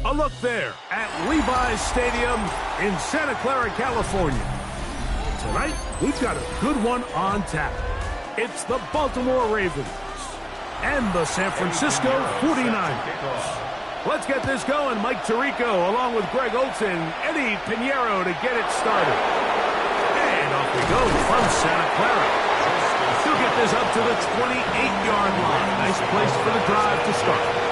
A look there at Levi's Stadium in Santa Clara, California. Tonight, we've got a good one on tap. It's the Baltimore Ravens and the San Francisco 49ers. Let's get this going. Mike Tirico along with Greg Olson, Eddie Pinheiro to get it started. And off we go from Santa Clara. He'll get this up to the 28-yard line. Nice place for the drive to start.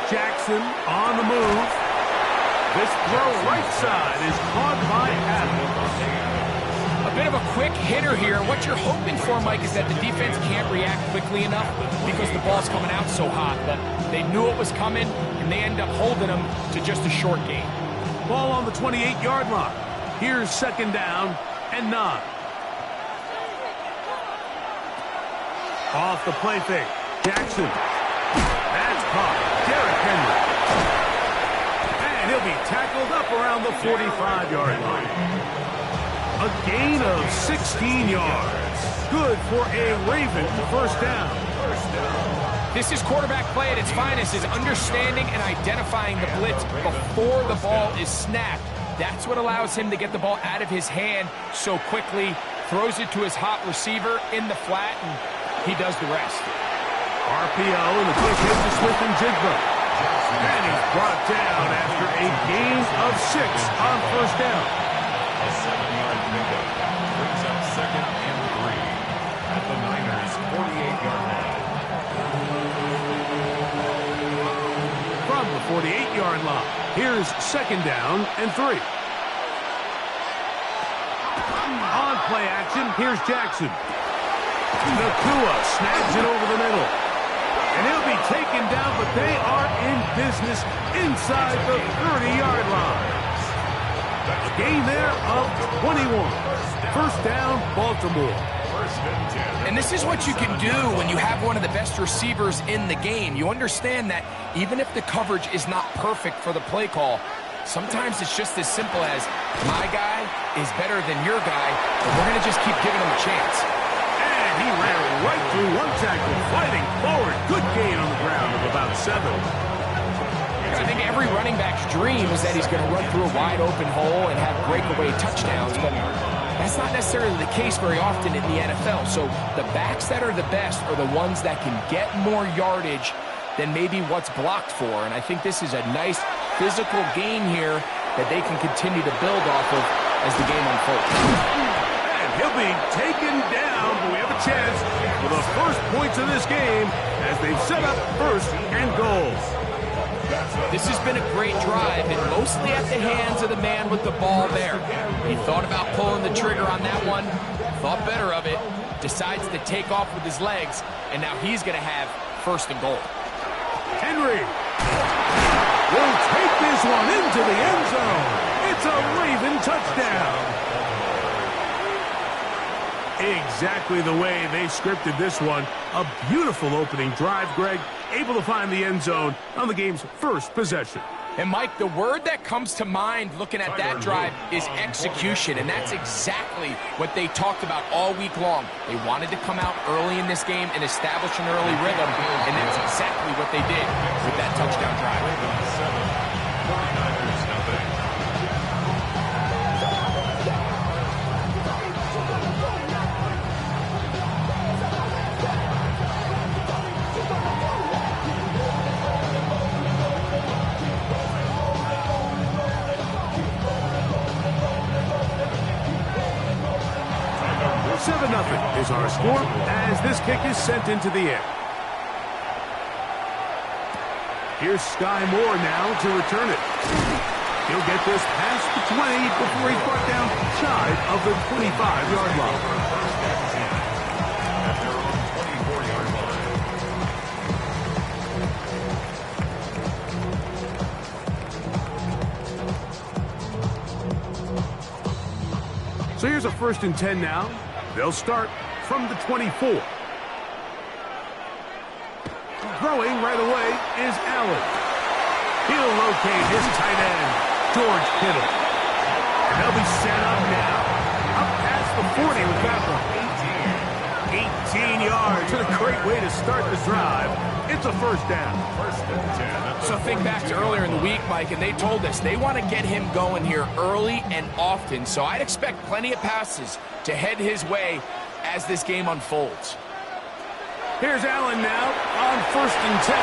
Jackson on the move. This throw right side is caught by Adams. A bit of a quick hitter here. What you're hoping for, Mike, is that the defense can't react quickly enough because the ball's coming out so hot. But they knew it was coming, and they end up holding them to just a short gain. Ball on the 28-yard line. Here's second down and 9. Off the play fake. Jackson. That's caught. Derrick Henry. And he'll be tackled up around the 45-yard line. A gain of 16 yards. Good for a Raven first down. This is quarterback play at its finest, is understanding and identifying the blitz before the ball is snapped. That's what allows him to get the ball out of his hand so quickly, throws it to his hot receiver in the flat, and he does the rest. RPO and the quick hit to Smith-Njigba. And he's brought down after a gain of 6 on first down. A 7-yard pickup brings up 2nd and 3 at the Niners' 48-yard line. From the 48-yard line, here's second down and 3. On play action, here's Jackson. Nacua snags it over the middle. And he'll be taken down, but they are in business inside the 30-yard line. A gain there of 21. First down, Baltimore. And this is what you can do when you have one of the best receivers in the game. You understand that even if the coverage is not perfect for the play call, sometimes it's just as simple as my guy is better than your guy, but we're going to just keep giving him a chance. He ran right through one tackle, fighting forward. Good gain on the ground of about 7. I think every running back's dream is that he's going to run through a wide open hole and have breakaway touchdowns, but that's not necessarily the case very often in the NFL. So the backs that are the best are the ones that can get more yardage than maybe what's blocked for. And I think this is a nice physical gain here that they can continue to build off of as the game unfolds. And he'll be taken down. We have a chance for the first points of this game as they've set up 1st and goal. This has been a great drive, and mostly at the hands of the man with the ball there. He thought about pulling the trigger on that one, thought better of it, decides to take off with his legs, and now he's going to have first and goal. Henry will take this one into the end zone. It's a Raven touchdown. Exactly the way they scripted this one. A beautiful opening drive, Greg. Able to find the end zone on the game's first possession. And, Mike, the word that comes to mind looking at that drive is execution, and that's exactly what they talked about all week long. They wanted to come out early in this game and establish an early rhythm, and that's exactly what they did with that touchdown drive. 49ers nothing. Is our score as this kick is sent into the air. Here's Sky Moore now to return it. He'll get this past the 20 before he's brought down shy of the 25-yard line. At their own 24-yard line. So here's a 1st and 10 now. They'll start from the 24. Throwing right away is Allen. He'll locate his tight end, George Kittle. And they'll be set up now. Up past the 40 with that one. 18 yards. And a great way to start the drive. It's a first down. First and 10. So think back to earlier in the week, Mike, and they told us they want to get him going here early and often. So I'd expect plenty of passes to head his way as this game unfolds. Here's Allen now on 1st and 10.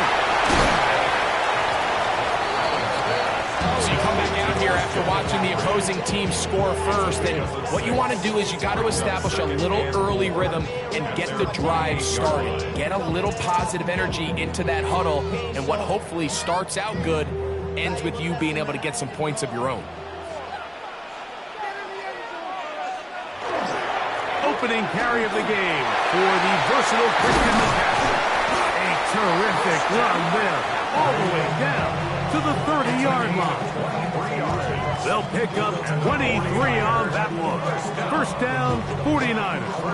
So you come back out here after watching the opposing team score first, and what you want to do is you got to establish a little early rhythm and get the drive started. Get a little positive energy into that huddle, and what hopefully starts out good ends with you being able to get some points of your own. Opening carry of the game for the versatile Christian McCaffrey. A terrific run there, all the way down to the 30-yard line. They'll pick up 23 on that one. First down, 49ers.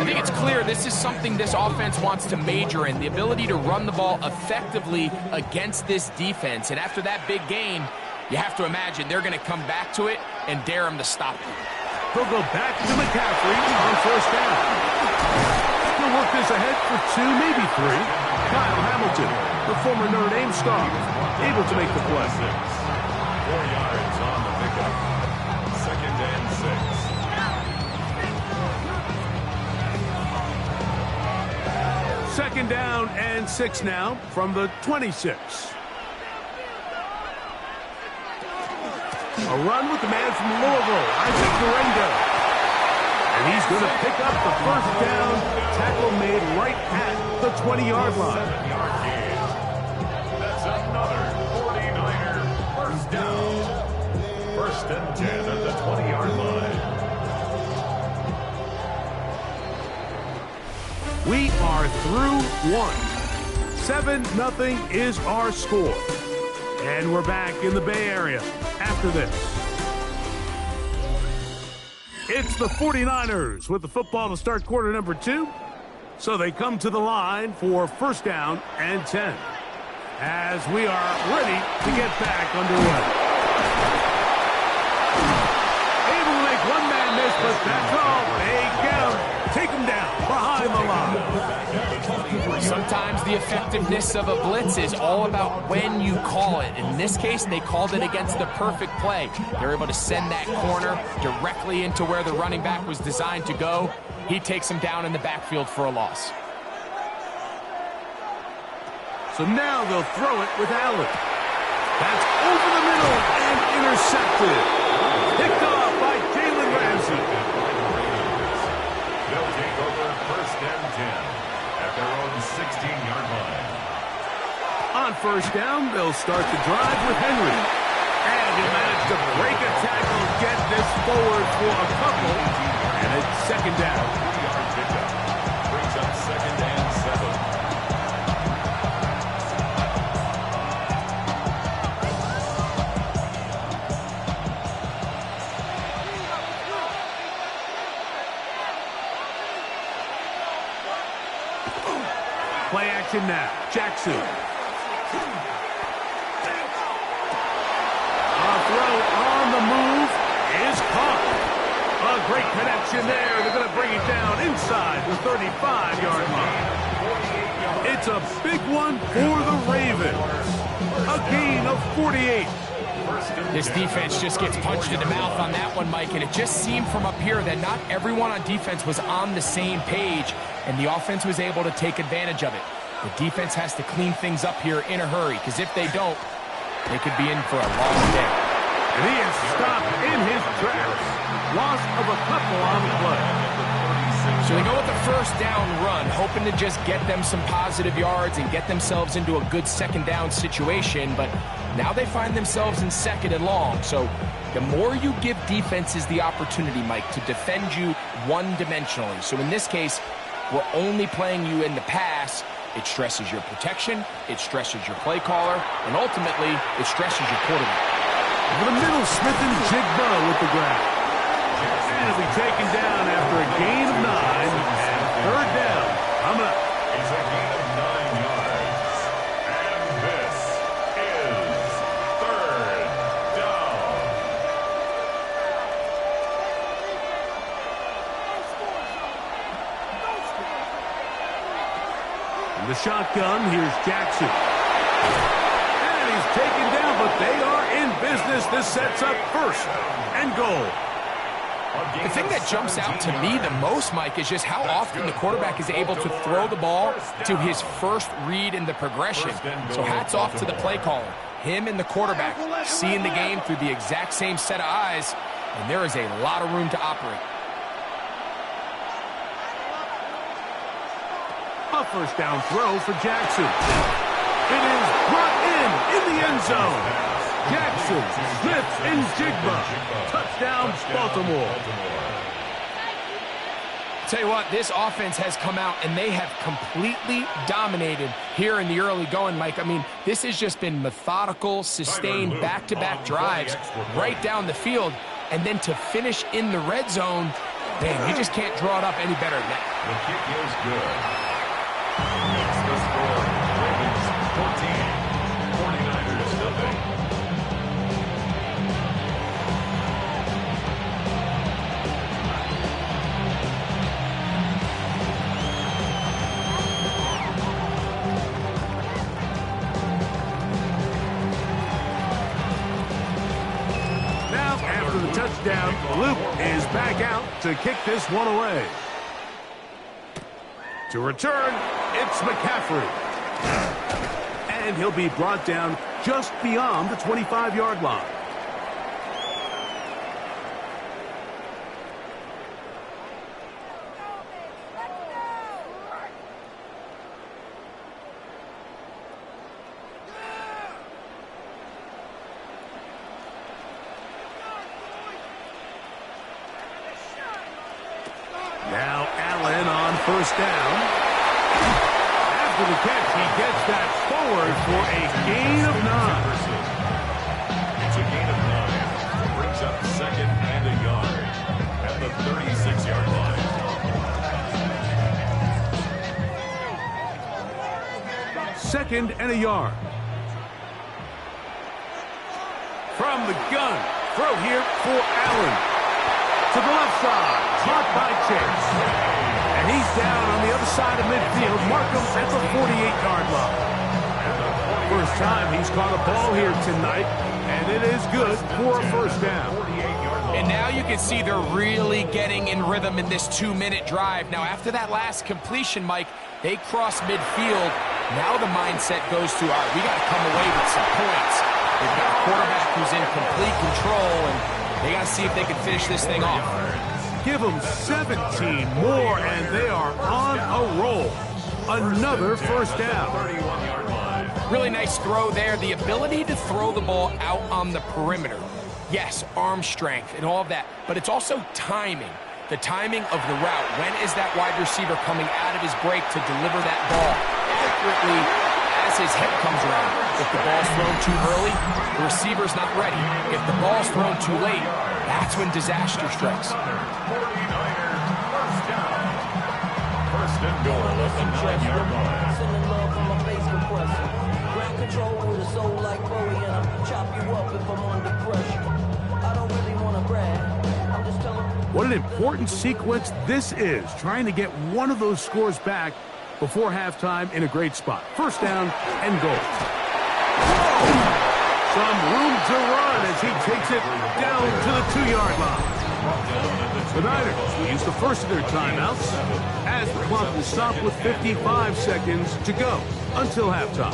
I think it's clear this is something this offense wants to major in, the ability to run the ball effectively against this defense. And after that big gain, you have to imagine they're going to come back to it and dare them to stop it. He'll go back to McCaffrey on 1st down. He'll work this ahead for 2, maybe 3. Kyle Hamilton, the former Notre Dame star, able to make the play. 4 yards on the pickup. 2nd and 6. 2nd down and 6 now from the 26. A run with the man from Louisville, Isaac Guerrero. And he's going to pick up the first down. Tackle made right at the 20-yard line. 7-yard gain. That's another 49er first down. 1st and 10 at the 20-yard line. We are through 1. 7-0 is our score. And we're back in the Bay Area after this. It's the 49ers with the football to start quarter number 2. So they come to the line for 1st down and 10. As we are ready to get back underway. Able to make one man miss, but that's all. They get him. Take him down behind the line. Sometimes the effectiveness of a blitz is all about when you call it. In this case, they called it against the perfect play. They're able to send that corner directly into where the running back was designed to go. He takes him down in the backfield for a loss. So now they'll throw it with Allen. That's over the middle and intercepted. Picked off by Jalen Ramsey. They'll take over 1st and 10 at their own 16-yard line. On 1st down, they'll start the drive with Henry. And he'll manage to break a tackle, get this forward for a couple, and it's 2nd down. Play action now. Jackson. A throw on the move is caught. A great connection there. They're going to bring it down inside the 35-yard line. It's a big one for the Ravens. A gain of 48. This defense just gets punched in the mouth on that one, Mike, and it just seemed from up here that not everyone on defense was on the same page, and the offense was able to take advantage of it. The defense has to clean things up here in a hurry, because if they don't, they could be in for a long day. And he is stopped in his tracks. Loss of a couple on the play. So they go with the first down run, hoping to just get them some positive yards and get themselves into a good second down situation, but now they find themselves in second and long. So the more you give defenses the opportunity, Mike, to defend you one-dimensionally. So in this case, we're only playing you in the pass. It stresses your protection, it stresses your play caller, and ultimately, it stresses your quarterback. Over the middle, Smith and Jigba with the grab. And it'll be taken down after a gain of 9 and third down. Coming up. It's a gain of 9 yards. And this is third down. In the shotgun, here's Jackson. And he's taken down, but they are in business. This sets up first and goal. The thing that jumps out to me the most, Mike, is just how often the quarterback is able to throw the ball to his first read in the progression. So hats off to the play caller. Him and the quarterback seeing the game through the exact same set of eyes, and there is a lot of room to operate. A first down throw for Jackson. It is brought in the end zone. Jackson, Smith, and Jigba. Touchdown, Baltimore. Tell you what, this offense has come out and they have completely dominated here in the early going, Mike. I mean, this has just been methodical, sustained back-to-back drives right down the field. And then to finish in the red zone, man, you just can't draw it up any better than that. The kick is good. It's the score. Ravens 14, 49ers nothing. The touchdown, Luke is back out to kick this one away. To return, it's McCaffrey. And he'll be brought down just beyond the 25-yard line. Now Allen on first down. After the catch, he gets that forward for a gain of 9. It's a gain of 9. Brings up second and a yard at the 36-yard line. Second and a yard. From the gun, throw here for Allen. To the left side, caught by Chase. And he's down on the other side of midfield. Markham at the 48-yard line. First time he's caught a ball here tonight, and it is good for a first down. And now you can see they're really getting in rhythm in this 2-minute drive. Now, after that last completion, Mike, they cross midfield. Now the mindset goes to, all right, we got to come away with some points. They've got a quarterback who's in complete control, and they got to see if they can finish this thing off. Give them 17 more, and they are on a roll. Another first down. 31-yard line. Really nice throw there. The ability to throw the ball out on the perimeter. Yes, arm strength and all of that, but it's also timing. The timing of the route. When is that wide receiver coming out of his break to deliver that ball accurately as his head comes around? If the ball's thrown too early, the receiver's not ready. If the ball's thrown too late, that's when disaster strikes. 49ers first down. First First and goal at the 9-yard line. Sending love from my face compressor. Ground control with a soul like Bowie, and I'll chop you up if I'm under pressure. I don't really want to brag. I'm just telling. What an important sequence this is, trying to get one of those scores back before halftime in a great spot. First down and goal. Whoa! Some room to run as he takes it down to the 2-yard line. The Niners will use the first of their timeouts as the clock will stop with 55 seconds to go until halftime.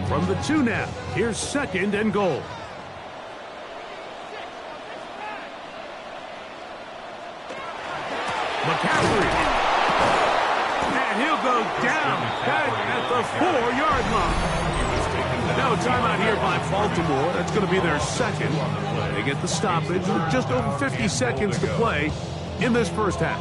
From the 2 now, here's second and goal. McCaffrey. And he'll go down back at the 4-yard line. Now a timeout here by Baltimore. That's going to be their second. They get the stoppage with just over 50 seconds to play in this first half.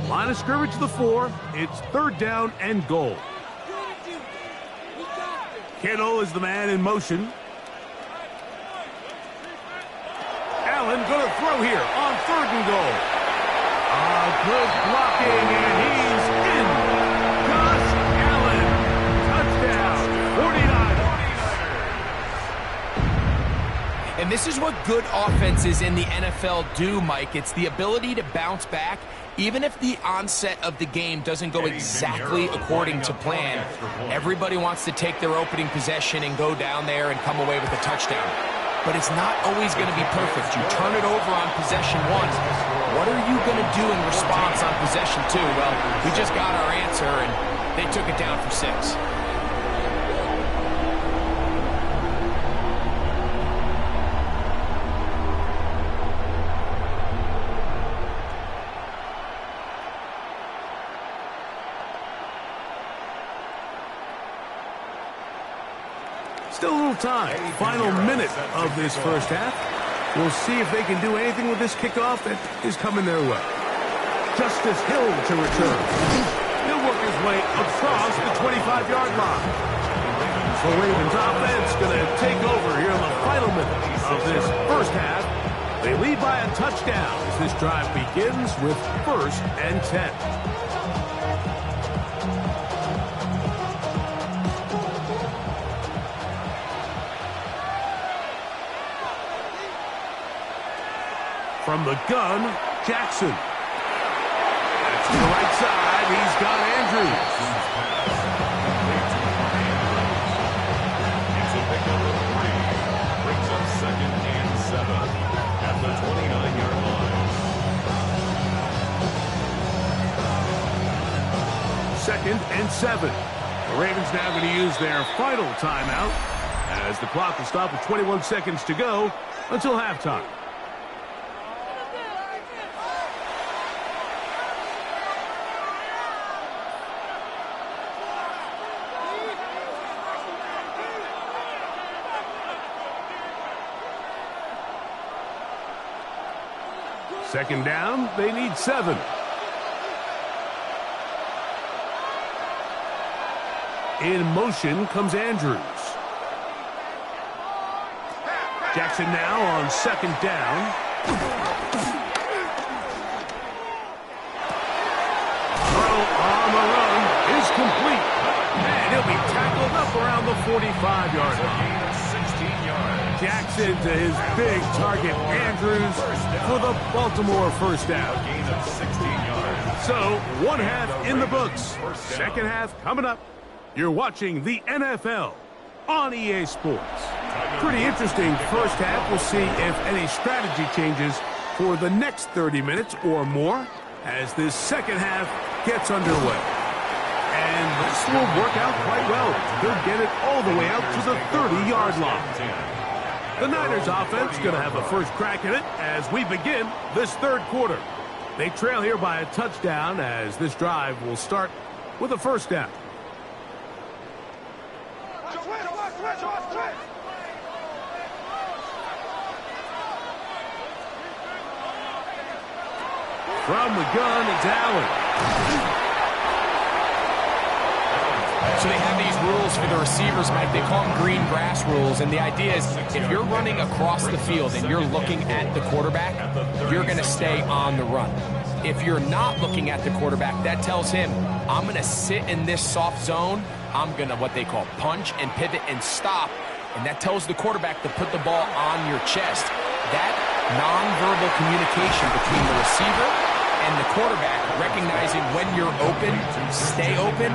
Line of scrimmage to the 4. It's third down and goal. Kittle is the man in motion. Allen going to throw here on third and goal. Good blocking, and he's in. Josh Allen. Touchdown. 49ers. And this is what good offenses in the NFL do, Mike. It's the ability to bounce back even if the onset of the game doesn't go exactly according to plan. Everybody wants to take their opening possession and go down there and come away with a touchdown. But it's not always going to be perfect. You turn it over on possession 1. What are you going to do in response on possession 2? Well, we just got our answer, and they took it down for 6. Still a little time. Final minute of this first half. We'll see if they can do anything with this kickoff that is coming their way. Justice Hill to return. He'll work his way across the 25-yard line. So Ravens offense going to take over here in the final minute of this first half. They lead by a touchdown as this drive begins with 1st and 10. From the gun, Jackson. That's to the right side. He's got Andrews. It's a pick up of 3. Brings up 2nd and 7 at the 29-yard line. 2nd and 7. The Ravens now going to use their final timeout as the clock will stop with 21 seconds to go until halftime. Second down, they need 7. In motion comes Andrews. Jackson now on 2nd down. Throw on the run is complete. And he'll be tackled up around the 45-yard line. Jackson to his big target, Andrews, for the Baltimore first down. So, one half in the books. Second half coming up. You're watching the NFL on EA Sports. Pretty interesting first half. We'll see if any strategy changes for the next 30 minutes or more as this second half gets underway. And this will work out quite well. They'll get it all the way out to the 30-yard line. The Niners offense going to have a first crack at it as we begin this third quarter. They trail here by a touchdown as this drive will start with a first down. From the gun, it's Allen. So they have these rules for the receivers, Mike. They call them green grass rules. And the idea is if you're running across the field and you're looking at the quarterback, you're going to stay on the run. If you're not looking at the quarterback, that tells him, I'm going to sit in this soft zone. I'm going to what they call punch and pivot and stop. And that tells the quarterback to put the ball on your chest. That nonverbal communication between the receiver and the quarterback, recognizing when you're open, stay open,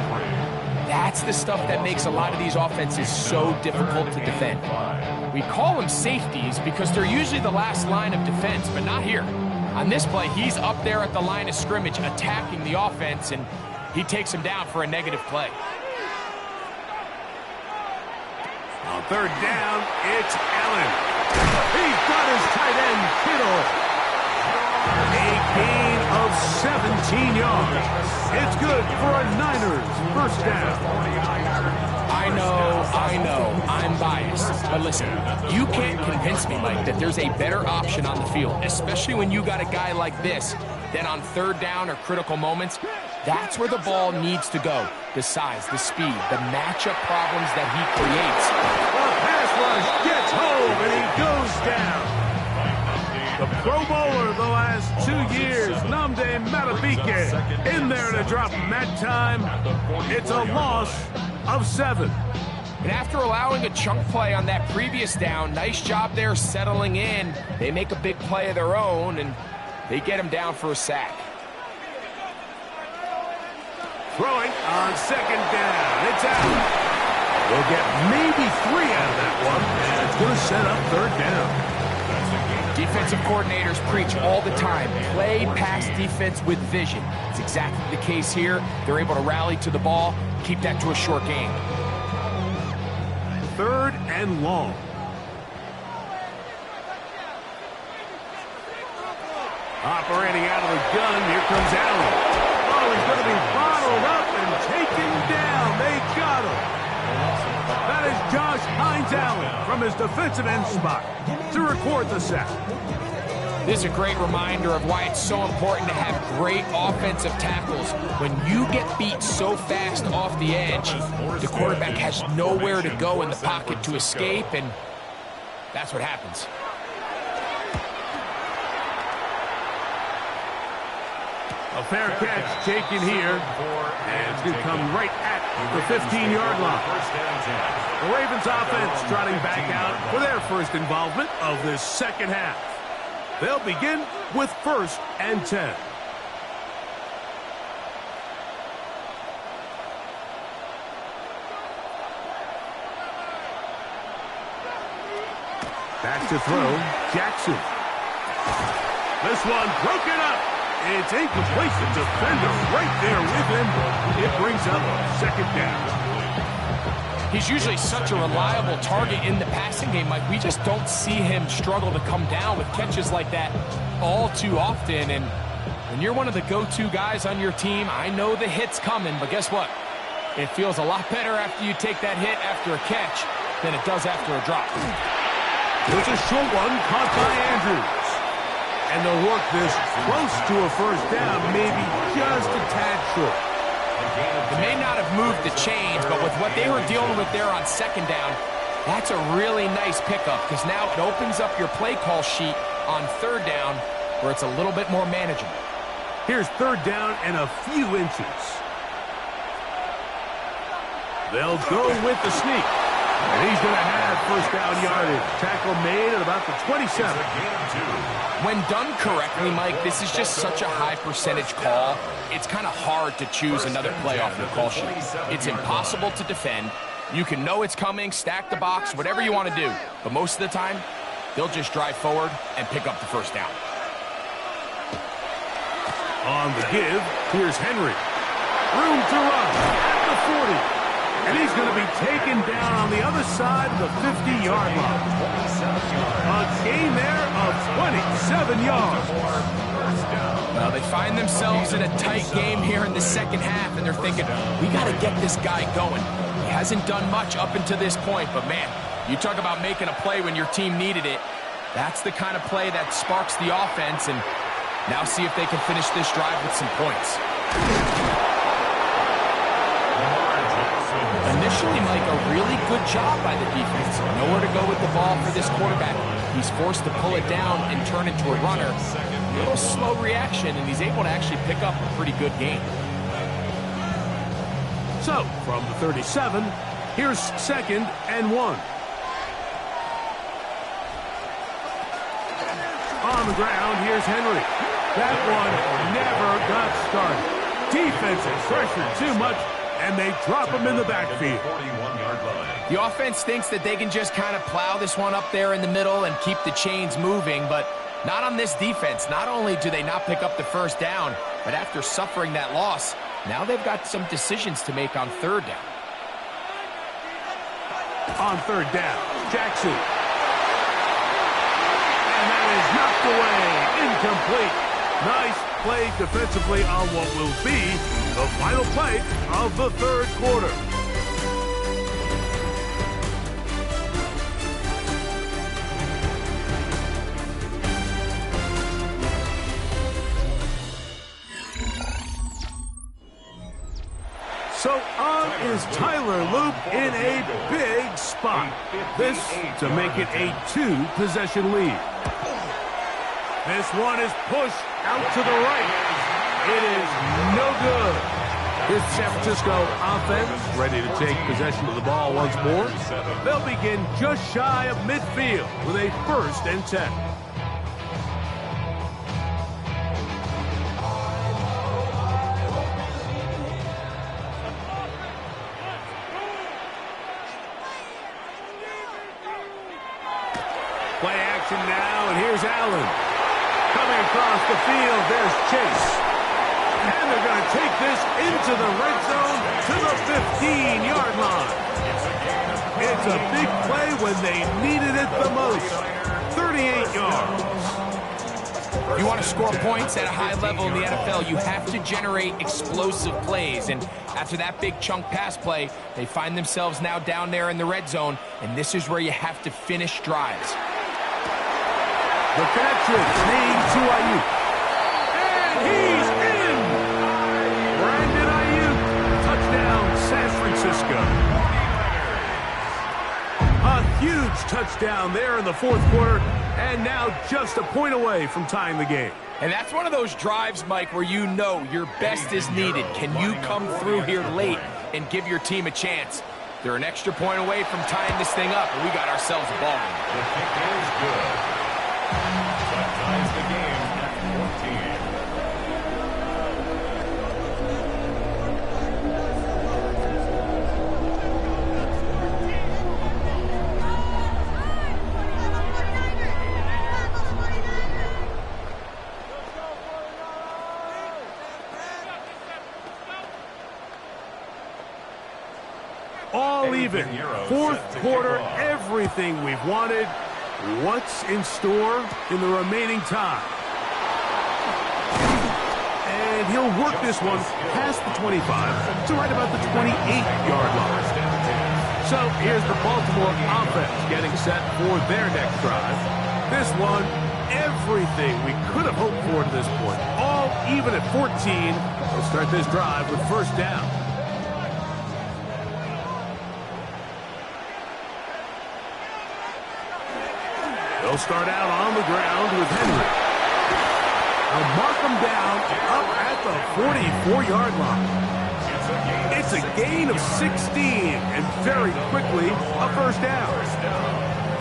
that's the stuff that makes a lot of these offenses so difficult to defend. We call them safeties because they're usually the last line of defense, but not here. On this play, he's up there at the line of scrimmage attacking the offense, and he takes him down for a negative play. On third down, it's Allen. He's got his tight end, Kittle. A gain of 17 yards. It's good for a Niners first down. I know, I'm biased. But listen, you can't convince me, Mike, that there's a better option on the field, especially when you got a guy like this, than on third down or critical moments. That's where the ball needs to go. The size, the speed, the matchup problems that he creates. The pass rush gets home, and he goes down. The Pro Bowler the last 2 years, Nnamdi Madubuike, in there to drop him that time. It's a loss of 7. And after allowing a chunk play on that previous down, nice job there settling in. They make a big play of their own, and they get him down for a sack. Throwing on second down. It's out. We'll get maybe 3 out of that one, and it's going to set up third down. Defensive coordinators preach all the time, play pass defense with vision. It's exactly the case here. They're able to rally to the ball, keep that to a short game. Third and long. Operating out of the gun, here comes Allen. Oh, he's going to be bottled up and taken down. They got him. That is Josh Hines Allen from his defensive end spot to record the sack. This is a great reminder of why it's so important to have great offensive tackles. When you get beat so fast off the edge, the quarterback has nowhere to go in the pocket to escape, and that's what happens. A fair catch taken here, and it's going to come right at the 15-yard line. The Ravens offense trotting back out for their first involvement of this second half. They'll begin with 1st and 10. Back to throw, Jackson. This one broken up. It's incomplete. The defender right there with him. It brings up second down. He's usually such a reliable target in the passing game, Mike. We just don't see him struggle to come down with catches like that all too often. And when you're one of the go-to guys on your team, I know the hit's coming, but guess what? It feels a lot better after you take that hit after a catch than it does after a drop. It's a short one caught by Andrews. And they'll work this close to a first down, maybe just a tad short. They may not have moved the chains, but with what they were dealing with there on second down, that's a really nice pickup because now it opens up your play call sheet on third down where it's a little bit more manageable. Here's third down and a few inches. They'll go with the sneak. And he's going to have first down yardage. Tackle made at about the 27. When done correctly, Mike, this is just such a high percentage call. It's kind of hard to choose another play off your call sheet. It's impossible to defend. You can know it's coming, stack the box, whatever you want to do. But most of the time, they'll just drive forward and pick up the first down. On the give, here's Henry. Room to run at the 40. And he's going to be taken down on the other side of the 50-yard line. A gain there of 27 yards. Well, they find themselves in a tight game here in the second half, and they're thinking, we got to get this guy going. He hasn't done much up until this point, but man, you talk about making a play when your team needed it. That's the kind of play that sparks the offense, and Now see if they can finish this drive with some points. Initially, Mike, a really good job by the defense. Nowhere to go with the ball for this quarterback. He's forced to pull it down and turn into a runner. A little slow reaction, and he's able to actually pick up a pretty good game. So, from the 37, here's 2nd and 1. On the ground, here's Henry. That one never got started. Defense has pressured too much, and they drop him in the backfield. The offense thinks that they can just kind of plow this one up there in the middle and keep the chains moving, but not on this defense. Not only do they not pick up the first down, but after suffering that loss, now they've got some decisions to make on 3rd down. On 3rd down, Jackson. And that is knocked away, incomplete. Nice play defensively on what will be the final play of the 3rd quarter. So on is Tyler Loop in a big spot. This to make it a 2-possession lead. This one is pushed out to the right. It is no good. This San Francisco offense ready to take possession of the ball once more. They'll begin just shy of midfield with a 1st and 10. Play action now, and here's Allen. Coming across the field, there's Chase. And they're going to take this into the red zone to the 15-yard line. It's a big play when they needed it the most. 38 yards. If you want to score points at a high level in the NFL, you have to generate explosive plays. And after that big chunk pass play, they find themselves now down there in the red zone, and this is where you have to finish drives. The connection made to Ayuk. And he's in! Brandon Ayuk, touchdown San Francisco. A huge touchdown there in the 4th quarter, and now just a point away from tying the game. And that's one of those drives, Mike, where you know your best is needed. Can you come through here late and give your team a chance? They're an extra point away from tying this thing up, and we got ourselves a ball game. The kick is good. That ties the game at 14. All even. 4th quarter, everything we've wanted. What's in store in the remaining time? And he'll work this one past the 25 to right about the 28-yard line. So here's the Baltimore offense getting set for their next drive. This one, everything we could have hoped for to this point. All even at 14. They'll start this drive with 1st down. They'll start out on the ground with Henry. They'll mark him down up at the 44-yard line. It's a gain of 16, and very quickly, a 1st down.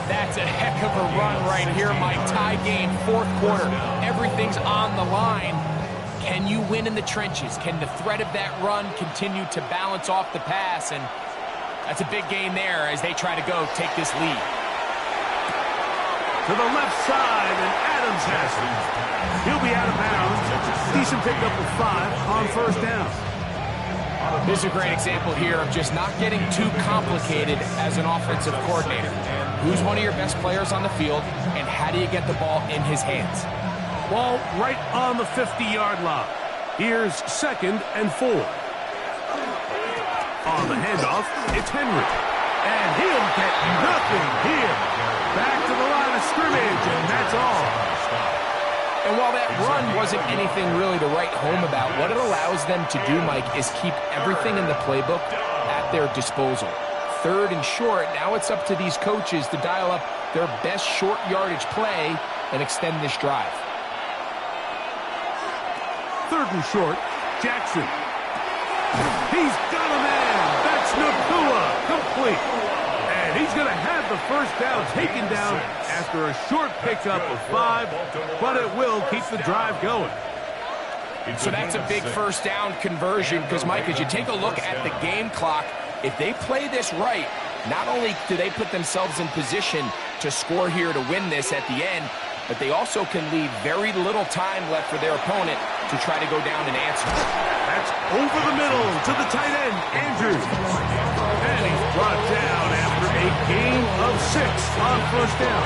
That's a heck of a run right here, Mike. Tie game, 4th quarter. Everything's on the line. Can you win in the trenches? Can the threat of that run continue to balance off the pass? And that's a big gain there as they try to go take this lead. To the left side, and Adams has it. He'll be out of bounds. Decent pickup of 5 on 1st down. This is a great example here of just not getting too complicated as an offensive coordinator. Who's one of your best players on the field, and how do you get the ball in his hands? Ball right on the 50-yard line. Here's 2nd and 4. On the handoff, it's Henry. And he'll get nothing here. Back to the line of scrimmage, and that's all. And while that run wasn't anything really to write home about, what it allows them to do, Mike, is keep everything in the playbook at their disposal. 3rd and short, now it's up to these coaches to dial up their best short yardage play and extend this drive. 3rd and short, Jackson. He's got a man. That's Nacua, complete. And he's going to have the first down taken down after a short pickup of 5, but it will keep the drive going. So that's a big first down conversion because, Mike, as you take a look at the game clock, if they play this right, not only do they put themselves in position to score here to win this at the end, but they also can leave very little time left for their opponent to try to go down and answer. That's over the middle to the tight end, Andrews. And he's brought down after a gain of 6 on first down.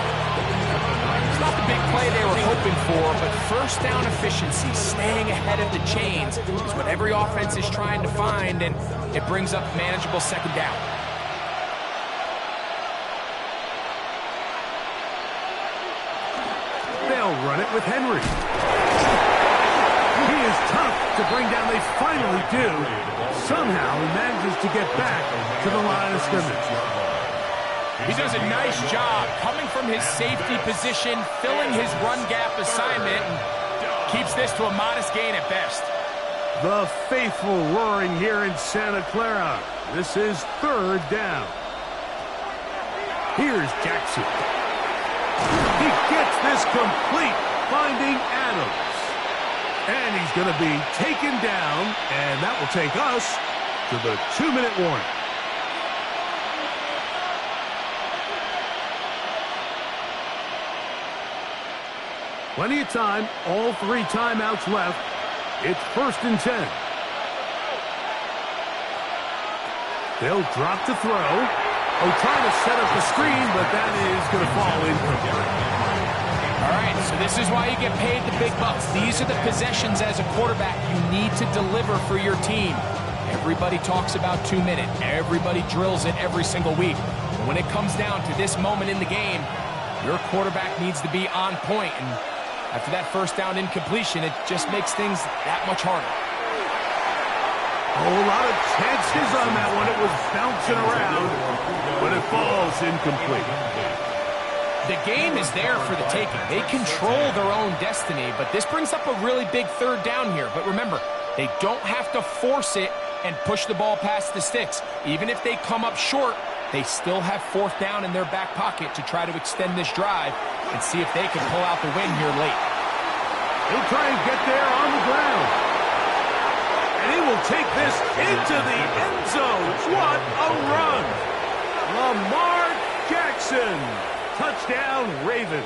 It's not the big play they were hoping for, but first down efficiency, staying ahead of the chains, is what every offense is trying to find, and it brings up manageable second down. They'll run it with Henry. He is tough to bring down. They finally do. Somehow he manages to get back to the line of scrimmage. He does a nice job coming from his safety position, filling his run gap assignment, and keeps this to a modest gain at best. The faithful roaring here in Santa Clara. This is 3rd down. Here's Jackson. He gets this complete, finding Adams. And he's going to be taken down, and that will take us to the 2-minute warning. Plenty of time, all 3 timeouts left. It's 1st and 10. They'll drop to throw. Oh, trying to set up the screen, but that is going to fall incomplete. All right, so this is why you get paid the big bucks. These are the possessions as a quarterback you need to deliver for your team. Everybody talks about 2-minute. Everybody drills it every single week. But when it comes down to this moment in the game, your quarterback needs to be on point. And after that first down incompletion, it just makes things that much harder. Oh, a lot of chances on that one. It was bouncing around, but it falls incomplete. The game is there for the taking. They control their own destiny, but this brings up a really big 3rd down here. But remember, they don't have to force it and push the ball past the sticks. Even if they come up short, they still have 4th down in their back pocket to try to extend this drive and see if they can pull out the win here late. He'll try and get there on the ground. And he will take this into the end zone. What a run! Lamar Jackson. Touchdown, Ravens.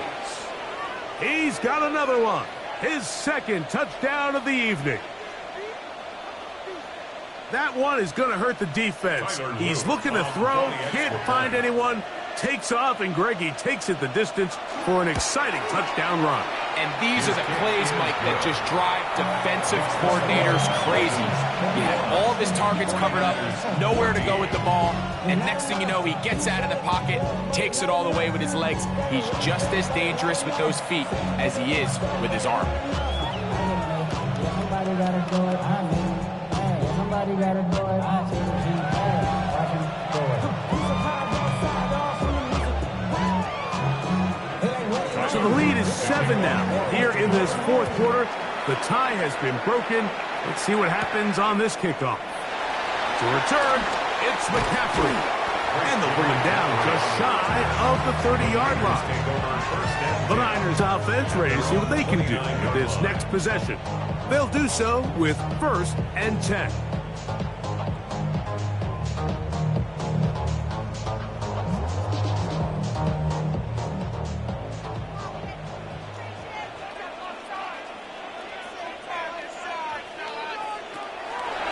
He's got another one. His 2nd touchdown of the evening. That one is going to hurt the defense. He's looking to throw, can't find anyone, takes off, and Greggy takes it the distance for an exciting touchdown run. And these are the plays, Mike, that just drive defensive coordinators crazy. He had all of his targets covered up, nowhere to go with the ball, and next thing you know, he gets out of the pocket, takes it all the way with his legs. He's just as dangerous with those feet as he is with his arm. Somebody gotta do it. Somebody gotta do it. Watch him do it. So the lead is 7 now. Here in this 4th quarter, the tie has been broken. Let's see what happens on this kickoff. To return, it's McCaffrey. And they'll bring him down just shy of the 30-yard line. The Niners offense ready to see what they can do with this next possession. They'll do so with 1st and 10.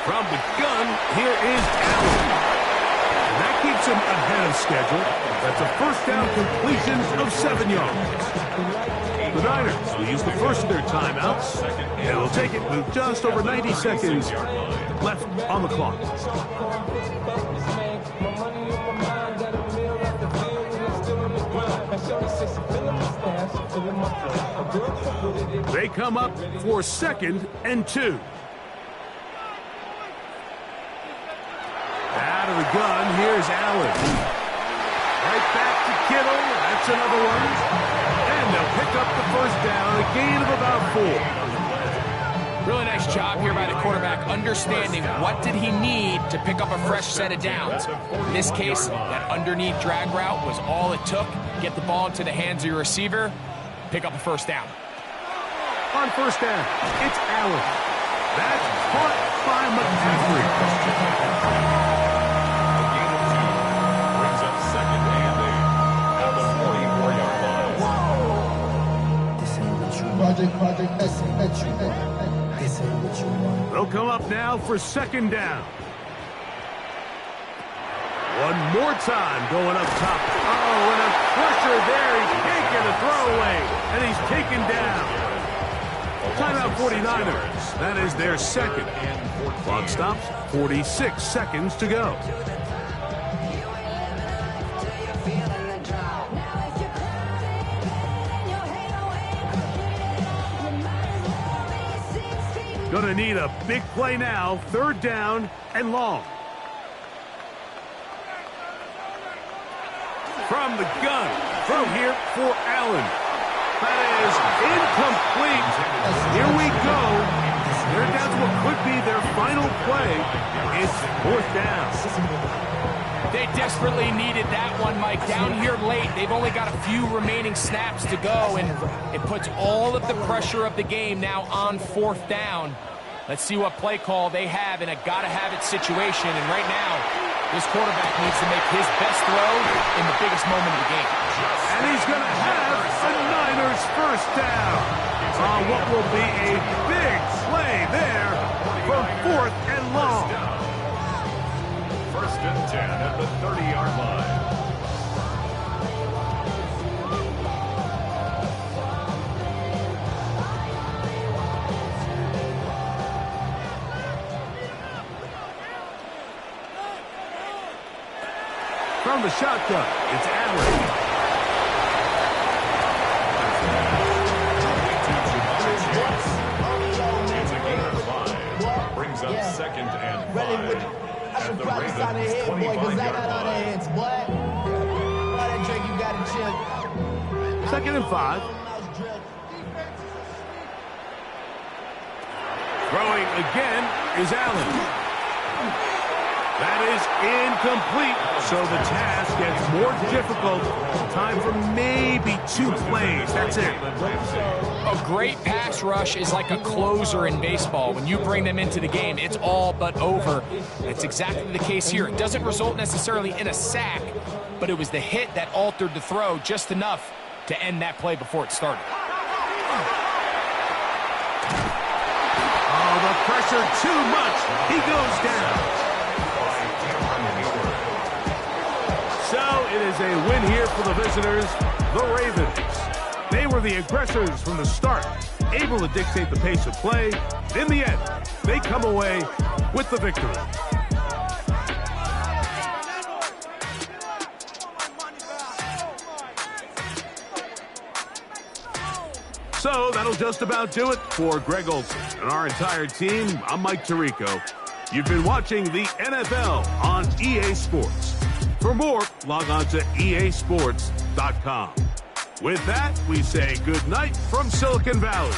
From the gun, here is Allen. And that keeps him ahead of schedule. That's a first down completion of 7 yards. The Niners will use the first of their timeouts, and will take it with just over 90 seconds left on the clock. They come up for 2nd and 2. Out of the gun, here's Allen. Right back to Kittle. That's another one. And they'll pick up the first down, a gain of about 4. Really nice job here by the quarterback, understanding what did he need to pick up a fresh set of downs. In this case, that underneath drag route was all it took. Get the ball into the hands of your receiver, pick up a first down. On first down, it's Allen. That's caught by McCaffrey. Brings up 2nd and 8 at the 44-yard line. Project, this ain't what you want. They'll come up now for 2nd down. One more time going up top. Oh, and a pressure there. He can't get a throwaway, and he's taken down. Timeout 49ers. That is their 2nd. Clock stops, 46 seconds to go. Gonna need a big play now. 3rd down and long. From the gun. Throw here for Allen. That is incomplete. Here we go. They're down to what could be their final play. It's 4th down. They desperately needed that one, Mike. Down here late, they've only got a few remaining snaps to go, and it puts all of the pressure of the game now on 4th down. Let's see what play call they have in a gotta-have-it situation, and right now, this quarterback needs to make his best throw in the biggest moment of the game. And he's going to have the Niners first down on what will be a big play there for 4th and long. 1st and 10 at the 30-yard line. From the shotgun, it's Allen. It's a gain of 5. Brings up 2nd and 5. At the Ravens' 25-yard line. 2nd and 5. Throwing again is Allen. That is incomplete, so the task gets more difficult. Time for maybe 2 plays. That's it. A great pass rush is like a closer in baseball. When you bring them into the game, it's all but over. That's exactly the case here. It doesn't result necessarily in a sack, but it was the hit that altered the throw just enough to end that play before it started. Oh, the pressure too much. He goes down. So it is a win here for the visitors, the Ravens. They were the aggressors from the start, able to dictate the pace of play. In the end, they come away with the victory. So that'll just about do it for Greg Olsen and our entire team. I'm Mike Tirico. You've been watching the NFL on EA Sports. For more, log on to easports.com. With that, we say good night from Silicon Valley.